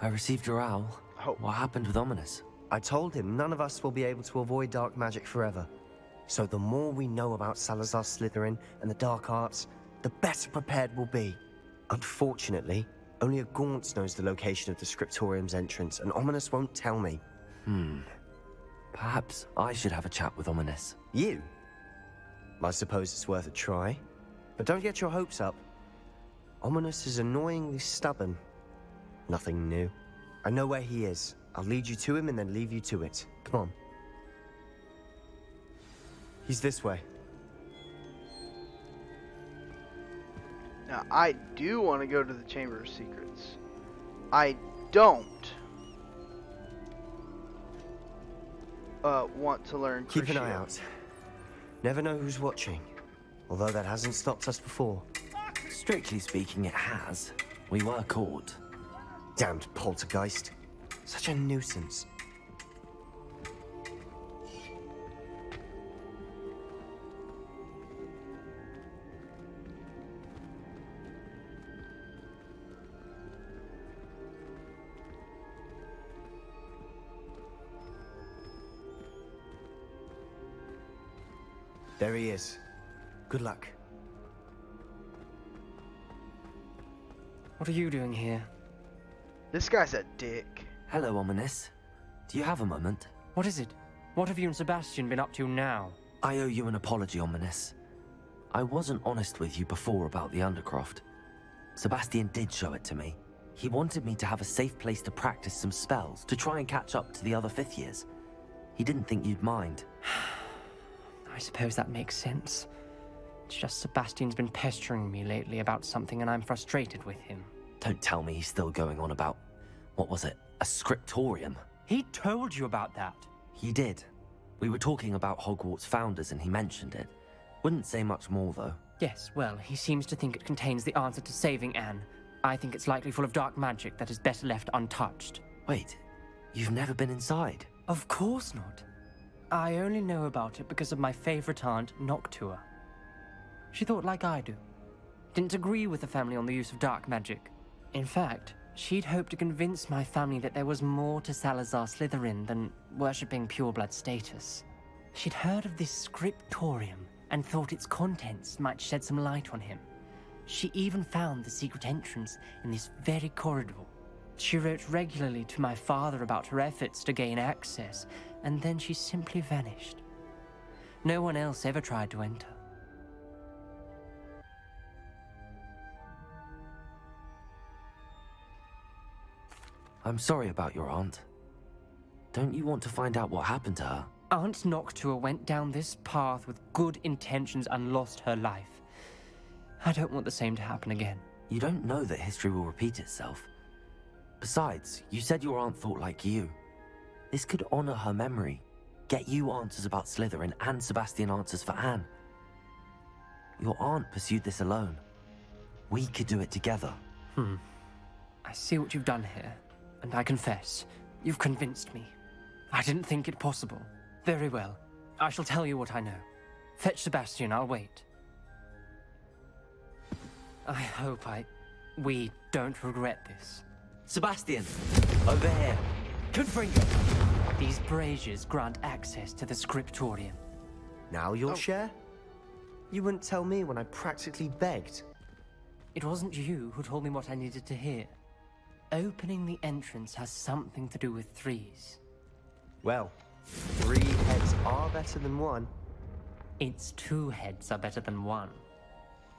I received your owl. Oh. What happened with Ominous? I told him none of us will be able to avoid dark magic forever. So the more we know about Salazar Slytherin and the dark arts, the better prepared we'll be. Unfortunately, only a Gaunt knows the location of the Scriptorium's entrance, and Ominous won't tell me. Perhaps I should have a chat with Ominous. You? I suppose it's worth a try. But don't get your hopes up. Ominous is annoyingly stubborn. Nothing new. I know where he is. I'll lead you to him and then leave you to it. Come on. He's this way. Now, I do want to go to the Chamber of Secrets. I don't want to learn Keep an Crucio. eye out. Never know who's watching. Although that hasn't stopped us before. Strictly speaking, it has. We were caught. Damned poltergeist. Such a nuisance. There he is. Good luck. What are you doing here? This guy's a dick. Hello, Ominous. Do you have a moment? What is it? What have you and Sebastian been up to now? I owe you an apology, Ominous. I wasn't honest with you before about the Undercroft. Sebastian did show it to me. He wanted me to have a safe place to practice some spells, to try and catch up to the other fifth years. He didn't think you'd mind. I suppose that makes sense. It's just Sebastian's been pestering me lately about something and I'm frustrated with him. Don't tell me he's still going on about, what was it, a scriptorium? He told you about that. He did. We were talking about Hogwarts founders and he mentioned it. Wouldn't say much more though. Yes, well, he seems to think it contains the answer to saving Anne. I think it's likely full of dark magic that is better left untouched. Wait, you've never been inside? Of course not. I only know about it because of my favorite aunt, Noctua. She thought like I do. Didn't agree with the family on the use of dark magic. In fact, she'd hoped to convince my family that there was more to Salazar Slytherin than worshipping pureblood status. She'd heard of this scriptorium and thought its contents might shed some light on him. She even found the secret entrance in this very corridor. She wrote regularly to my father about her efforts to gain access, and then she simply vanished. No one else ever tried to enter. I'm sorry about your aunt. Don't you want to find out what happened to her? Aunt Noctua went down this path with good intentions and lost her life. I don't want the same to happen again. You don't know that history will repeat itself. Besides, you said your aunt thought like you. This could honor her memory, get you answers about Slytherin and Sebastian answers for Anne. Your aunt pursued this alone. We could do it together. I see what you've done here, and I confess, you've convinced me. I didn't think it possible. Very well. I shall tell you what I know. Fetch Sebastian, I'll wait. I hope we don't regret this. Sebastian! Over here! Confringo! These braziers grant access to the scriptorium. Now you'll share? You wouldn't tell me when I practically begged. It wasn't you who told me what I needed to hear. Opening the entrance has something to do with threes. Well, 3 heads are better than 1. Its 2 heads are better than 1.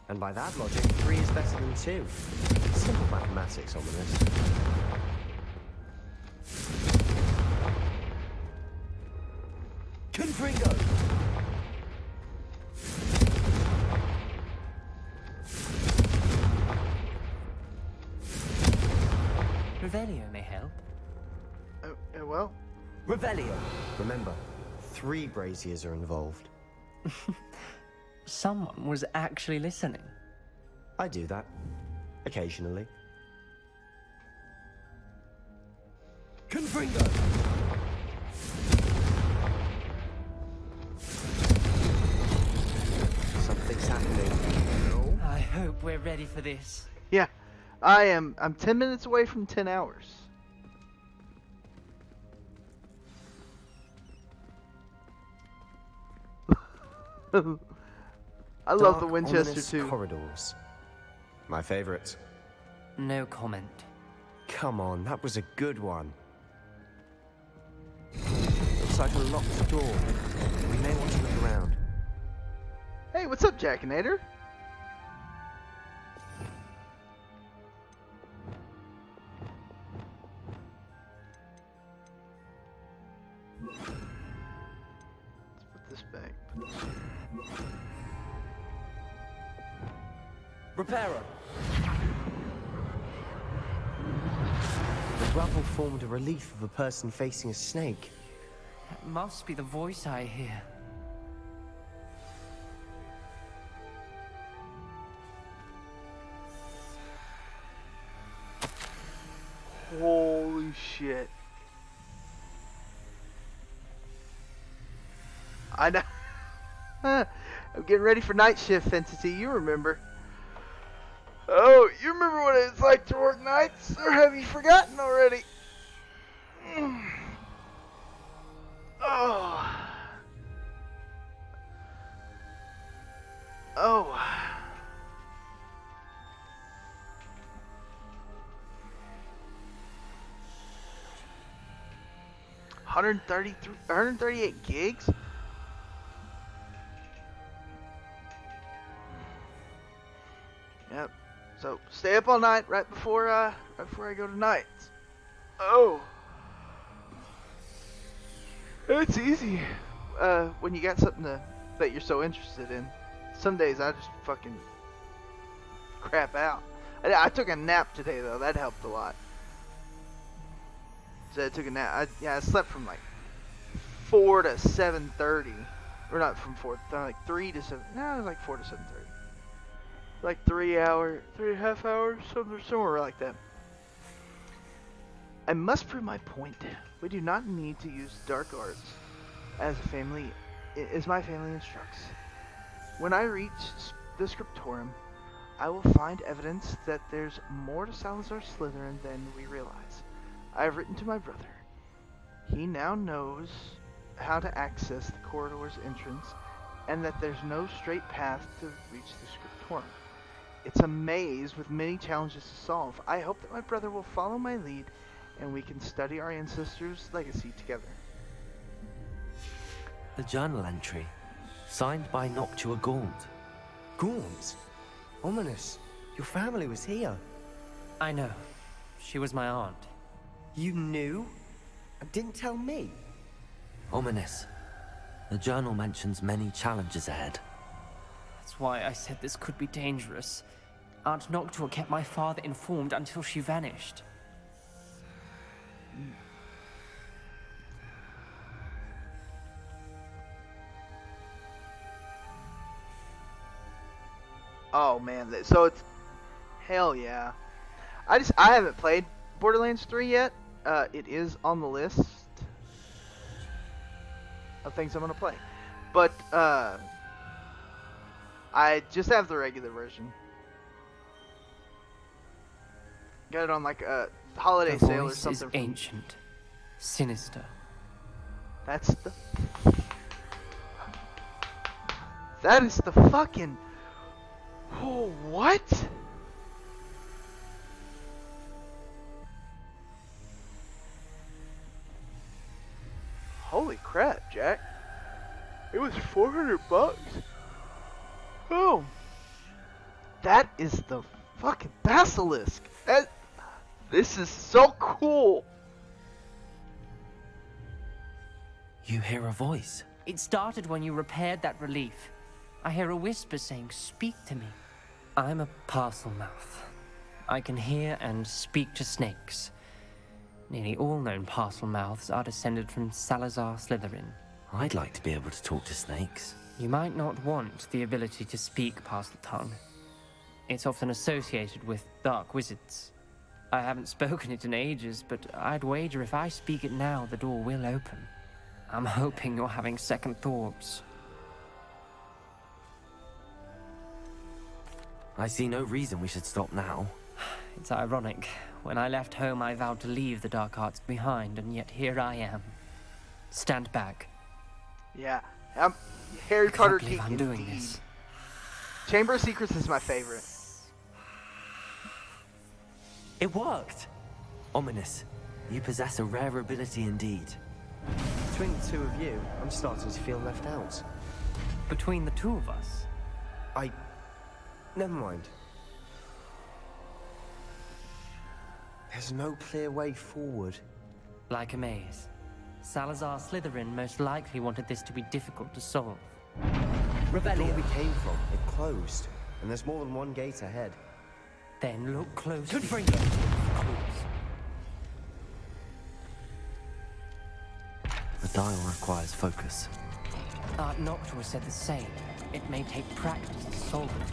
And by that logic, 3 is better than 2. Simple mathematics, Ominous. Confringo! Revelio may help. Well, Revelio! Remember, 3 braziers are involved. Someone was actually listening. I do that. Occasionally. Confringo! Something's happening. I hope we're ready for this. yeah. I'm 10 minutes away from 10 hours. I love the Dark, Winchester ominous too. corridors. My favorite. No comment. Come on, that was a good one. Looks like a locked door. We may want to look around. Hey, what's up, Jackinator? Let's put this back. Repairer! The rubble formed a relief of a person facing a snake. That must be the voice I hear. Holy shit. I know. I'm getting ready for night shift, Entity. You remember. Oh, you remember what it's like to work nights? Or have you forgotten already? Oh. Oh. $138 gigs? Yep. So stay up all night right before I go to nights. Oh. It's easy. When you got something that you're so interested in. Some days I just fucking crap out. I took a nap today though. That helped a lot. So I took a nap. I slept from like 4 to 7:30, or not from 4, like 3 to 7. No, it was like 4 to 7:30. Like 3.5 hours, somewhere like that. I must prove my point. We do not need to use dark arts as my family instructs. When I reach the scriptorium, I will find evidence that there's more to Salazar Slytherin than we realize. I have written to my brother. He now knows how to access the corridor's entrance, and that there's no straight path to reach the scriptorium. It's a maze with many challenges to solve. I hope that my brother will follow my lead, and we can study our ancestors' legacy together. The journal entry, signed by Noctua Gaunt. Gaunt? Ominous. Your family was here. I know. She was my aunt. You knew? And didn't tell me? Ominous. The journal mentions many challenges ahead. That's why I said this could be dangerous. Aunt Noctua kept my father informed until she vanished. Oh man, so it's hell yeah. I haven't played Borderlands 3 yet. It is on the list of things I'm gonna play, but I just have the regular version. Got it on like a holiday The sale or voice something. is ancient, sinister. That is the fucking. Oh, what? Holy crap, Jack. It was $400. Oh. That is the fucking basilisk. This is so cool. You hear a voice. It started when you repaired that relief. I hear a whisper saying, "Speak to me." I'm a parcel mouth. I can hear and speak to snakes. Nearly all known parcel mouths are descended from Salazar Slytherin. I'd like to be able to talk to snakes. You might not want the ability to speak parcel tongue. It's often associated with dark wizards. I haven't spoken it in ages, but I'd wager if I speak it now, the door will open. I'm hoping you're having second thoughts. I see no reason we should stop now. It's ironic. When I left home, I vowed to leave the dark arts behind, and yet here I am. Stand back. Yeah, Harry I Potter can't believe geek I'm doing indeed. this. Chamber of Secrets is my favorite. It worked! Ominous, you possess a rare ability indeed. Between the two of you, I'm starting to feel left out. Between the two of us, Never mind. There's no clear way forward. like a maze. Salazar Slytherin most likely wanted this to be difficult to solve. The door we came from, it closed. And there's more than one gate ahead. Then look closely. Good bring Clues. The dial requires focus. Art Noctua said the same. It may take practice to solve it.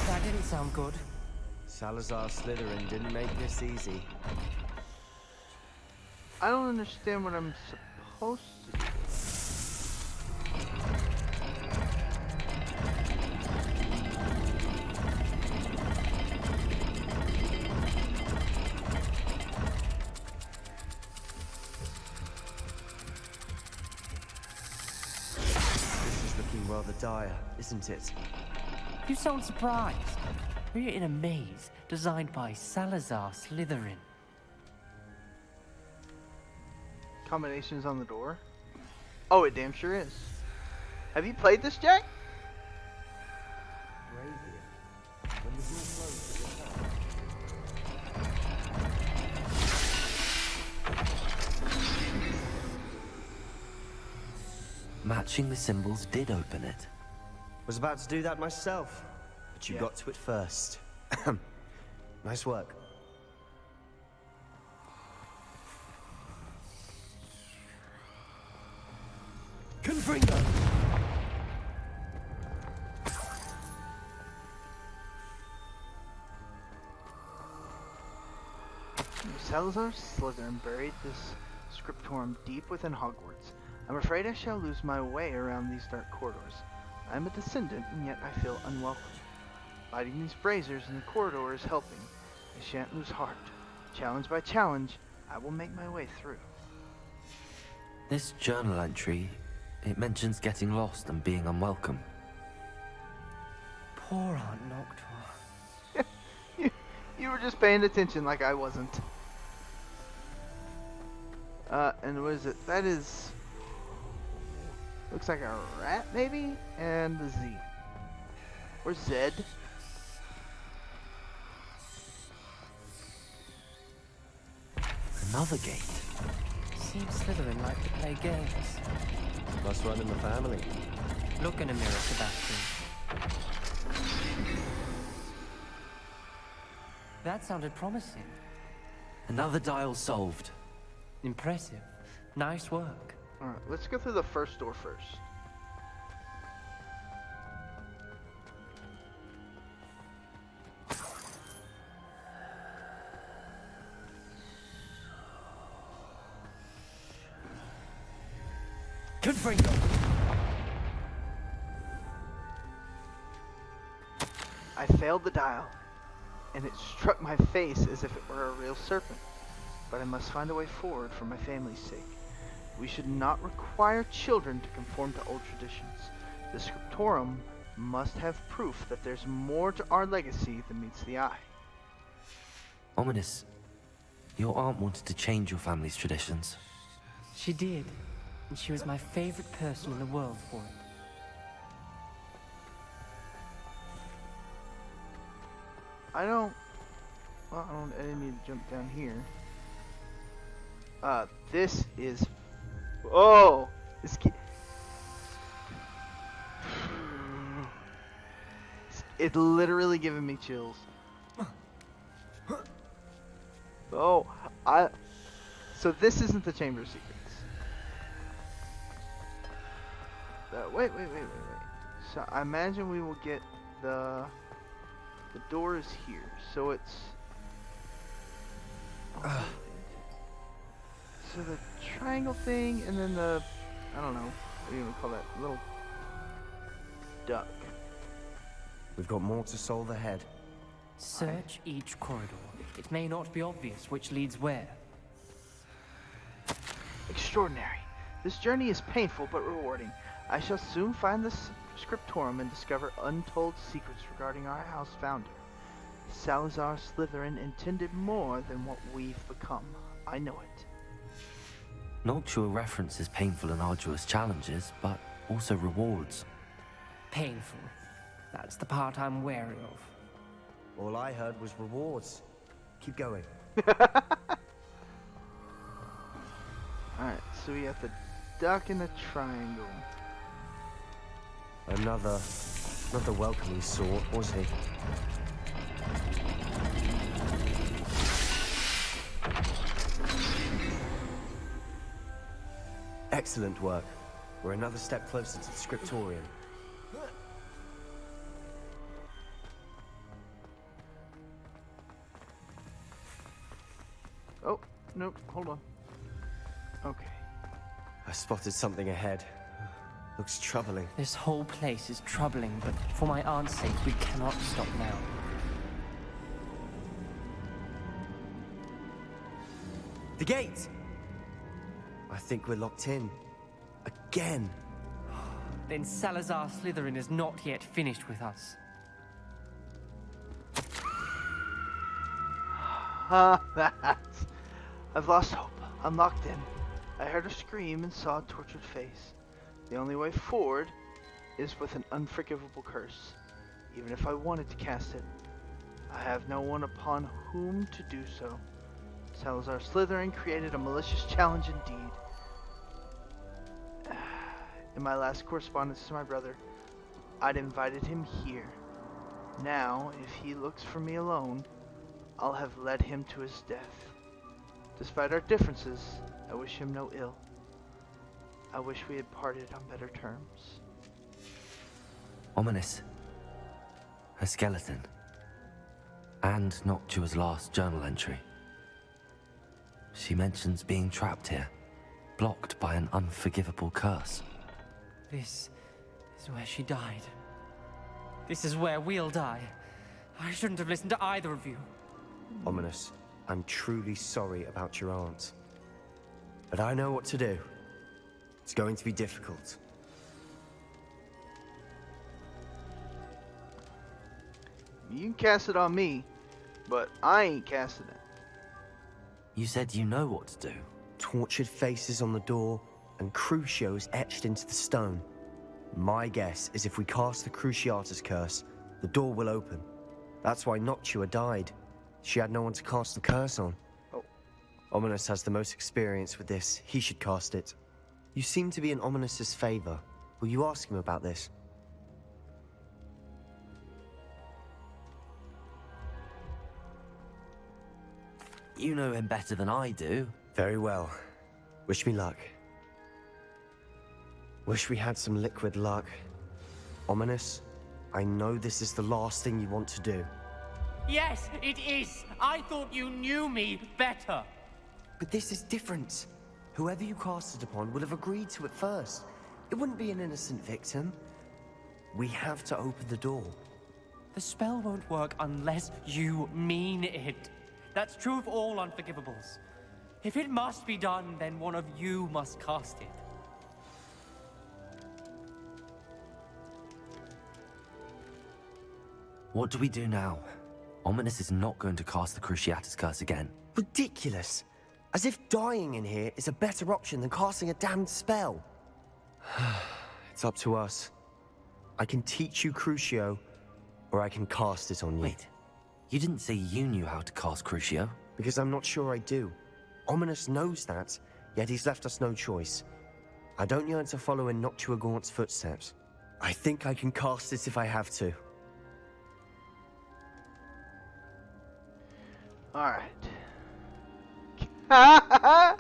That didn't sound good. Salazar Slytherin didn't make this easy. I don't understand what I'm supposed to do. This is looking rather dire, isn't it? You sound surprised. We're in a maze designed by Salazar Slytherin. Combinations on the door? Oh, it damn sure is. Have you played this, Jack? When the door closed at the top. Matching the symbols did open it. Was about to do that myself, but you Yeah. got to it first. Nice work. Confringo! Salazar Slytherin buried this scriptorum deep within Hogwarts. I'm afraid I shall lose my way around these dark corridors. I am a descendant, and yet I feel unwelcome. Lighting these braziers in the corridor is helping. I shan't lose heart. Challenge by challenge, I will make my way through. This journal entry, it mentions getting lost and being unwelcome. Poor Aunt Noctua. You were just paying attention like I wasn't. And what is it? That is... looks like a rat, maybe? And the Z. Or Z. Another gate. Seems Slytherin like to play games. Must run in the family. Look in a mirror, Sebastian. That sounded promising. Another dial solved. Impressive. Nice work. Alright, let's go through the first door first. Confringo! I failed the dial, and it struck my face as if it were a real serpent. But I must find a way forward for my family's sake. We should not require children to conform to old traditions. The scriptorum must have proof that there's more to our legacy than meets the eye. Ominous, your aunt wanted to change your family's traditions. She did. And she was my favorite person in the world for it. I didn't need to jump down here. This is... Oh! It's literally giving me chills. Oh, so this isn't the Chamber of Secrets. Wait. So I imagine we will get the door is here, so it's... So the triangle thing, and then the... I don't know, what do you even call that? Little duck. We've got more to solve ahead. Search each corridor. It may not be obvious which leads where. Extraordinary. This journey is painful but rewarding. I shall soon find the scriptorum and discover untold secrets regarding our house founder. Salazar Slytherin intended more than what we've become. I know it. Noctua references painful and arduous challenges, but also rewards. Painful. That's the part I'm wary of. All I heard was rewards. Keep going. Alright, so we have the duck and the triangle. Another welcoming sort, was he? Excellent work. We're another step closer to the scriptorium. Oh, nope, hold on. Okay. I spotted something ahead. Looks troubling. This whole place is troubling, but for my aunt's sake, we cannot stop now. The gate! I think we're locked in. Again. Then Salazar Slytherin is not yet finished with us. I've lost hope. I'm locked in. I heard a scream and saw a tortured face. The only way forward is with an unforgivable curse. Even if I wanted to cast it, I have no one upon whom to do so. Salazar Slytherin created a malicious challenge indeed. In my last correspondence to my brother, I'd invited him here. Now, if he looks for me alone, I'll have led him to his death. Despite our differences, I wish him no ill. I wish we had parted on better terms. Ominous. A skeleton. And Noctua's last journal entry. She mentions being trapped here, blocked by an unforgivable curse. This is where she died. This is where we'll die. I shouldn't have listened to either of you. Ominous, I'm truly sorry about your aunt. But I know what to do. It's going to be difficult. You can cast it on me, but I ain't casting it. You said you know what to do. Tortured faces on the door, and Crucio is etched into the stone. My guess is if we cast the Cruciatus curse, the door will open. That's why Noctua died. She had no one to cast the curse on. Oh. Ominous has the most experience with this. He should cast it. You seem to be in Ominous's favor. Will you ask him about this? You know him better than I do. Very well. Wish me luck. Wish we had some liquid luck. Ominous, I know this is the last thing you want to do. Yes, it is. I thought you knew me better. But this is different. Whoever you cast it upon would have agreed to it first. It wouldn't be an innocent victim. We have to open the door. The spell won't work unless you mean it. That's true of all unforgivables. If it must be done, then one of you must cast it. What do we do now? Ominous is not going to cast the Cruciatus curse again. Ridiculous. As if dying in here is a better option than casting a damned spell. It's up to us. I can teach you Crucio, or I can cast it on you. Wait, you didn't say you knew how to cast Crucio? Because I'm not sure I do. Ominous knows that, yet he's left us no choice. I don't yearn to follow in Noctua Gaunt's footsteps. I think I can cast it if I have to. Alright. I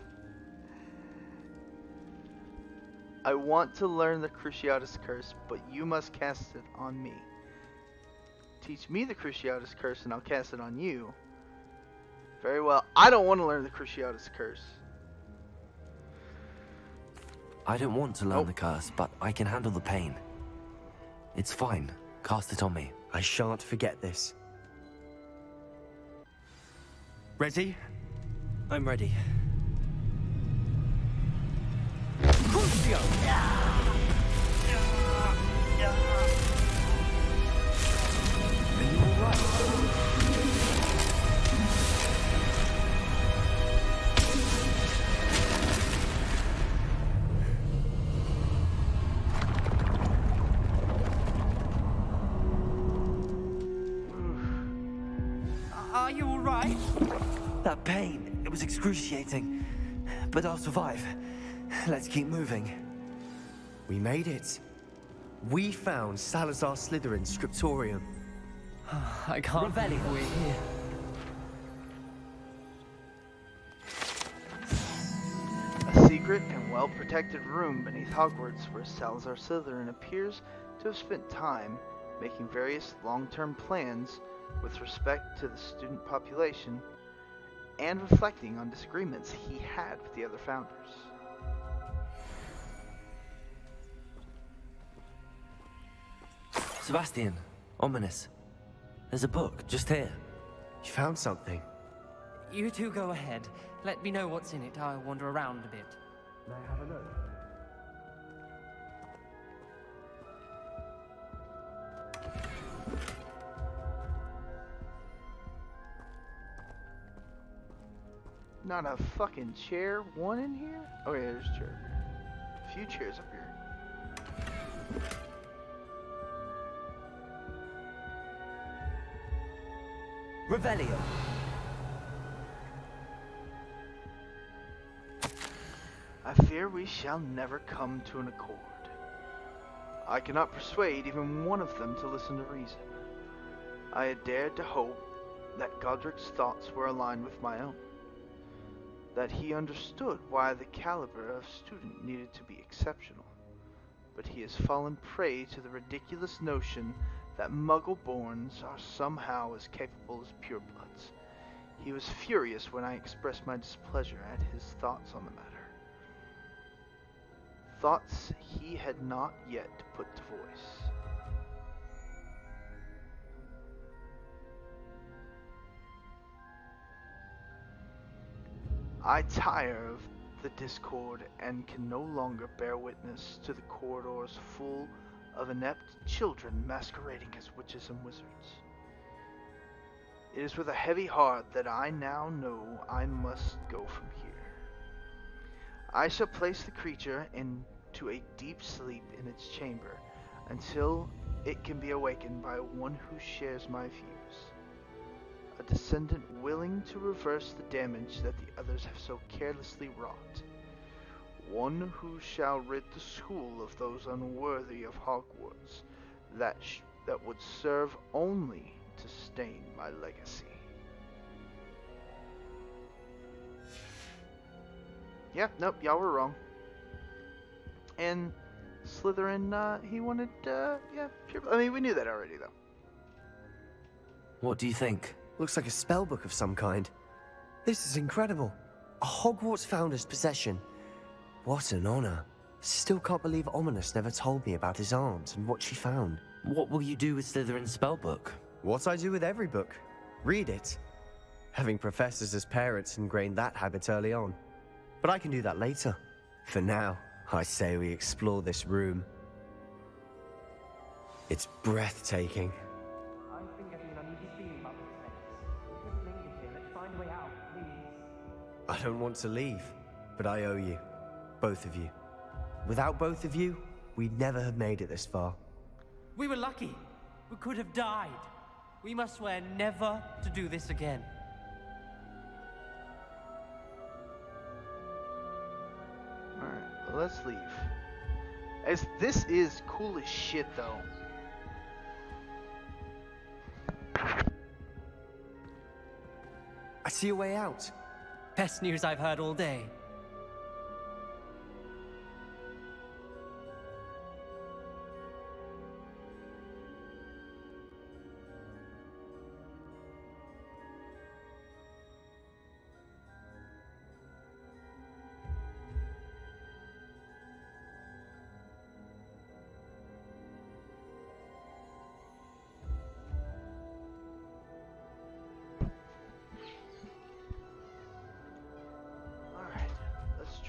want to learn the Cruciatus curse, but you must cast it on me. Teach me the Cruciatus curse and I'll cast it on you. Very well. I don't want to learn the Cruciatus curse. I don't want to learn the curse, but I can handle the pain. It's fine. Cast it on me. I shan't forget this. Ready? I'm ready. Are you alright? Are you alright? That pain, it was excruciating. But I'll survive. Let's keep moving. We made it. We found Salazar Slytherin's scriptorium. I can't believe we're here. A secret and well-protected room beneath Hogwarts where Salazar Slytherin appears to have spent time making various long-term plans with respect to the student population and reflecting on disagreements he had with the other founders. Sebastian, ominous. There's a book just here. You found something. You two go ahead. Let me know what's in it. I'll wander around a bit. May I have a look? Not a fucking chair, one in here? Oh yeah, there's a chair. A few chairs up here. Revelio. I fear we shall never come to an accord. I cannot persuade even one of them to listen to reason. I had dared to hope that Godric's thoughts were aligned with my own, that he understood why the caliber of student needed to be exceptional, but he has fallen prey to the ridiculous notion that Muggle-borns are somehow as capable as purebloods. He was furious when I expressed my displeasure at his thoughts on the matter. Thoughts he had not yet put to voice. I tire of the discord and can no longer bear witness to the corridors full of inept children masquerading as witches and wizards. It is with a heavy heart that I now know I must go from here. I shall place the creature into a deep sleep in its chamber until it can be awakened by one who shares my views. A descendant willing to reverse the damage that the others have so carelessly wrought. One who shall rid the school of those unworthy of Hogwarts that would serve only to stain my legacy. Yep, nope, y'all were wrong. And Slytherin, he wanted, I mean, we knew that already, though. What do you think? Looks like a spell book of some kind. This is incredible. A Hogwarts founder's possession. What an honor. Still can't believe Ominous never told me about his aunt and what she found. What will you do with Slytherin's spellbook? What I do with every book. Read it. Having professors as parents ingrained that habit early on. But I can do that later. For now, I say we explore this room. It's breathtaking. I've been getting an uneasy feeling about this place. We couldn't linger here. Let's find a way out, please. I don't want to leave, but I owe you. Both of you. Without both of you, we'd never have made it this far. We were lucky. We could have died. We must swear never to do this again. Alright, well, let's leave. As this is cool as shit, though. I see a way out. Best news I've heard all day.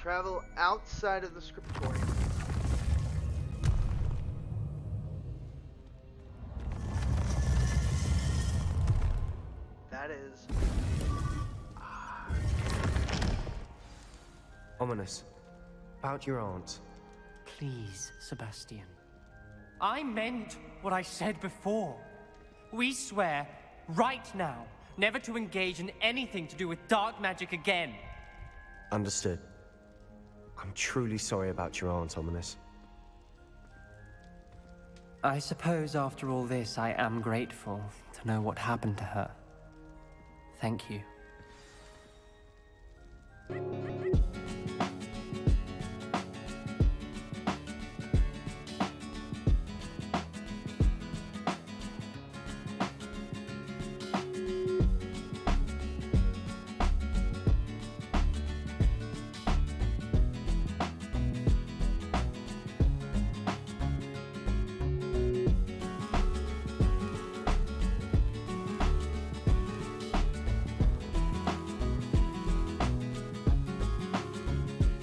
travel outside of the scriptorium. That is... Ominous. About your aunt. Please, Sebastian. I meant what I said before. We swear, right now, never to engage in anything to do with dark magic again. Understood. I'm truly sorry about your aunt, Ominous. I suppose after all this, I am grateful to know what happened to her. Thank you.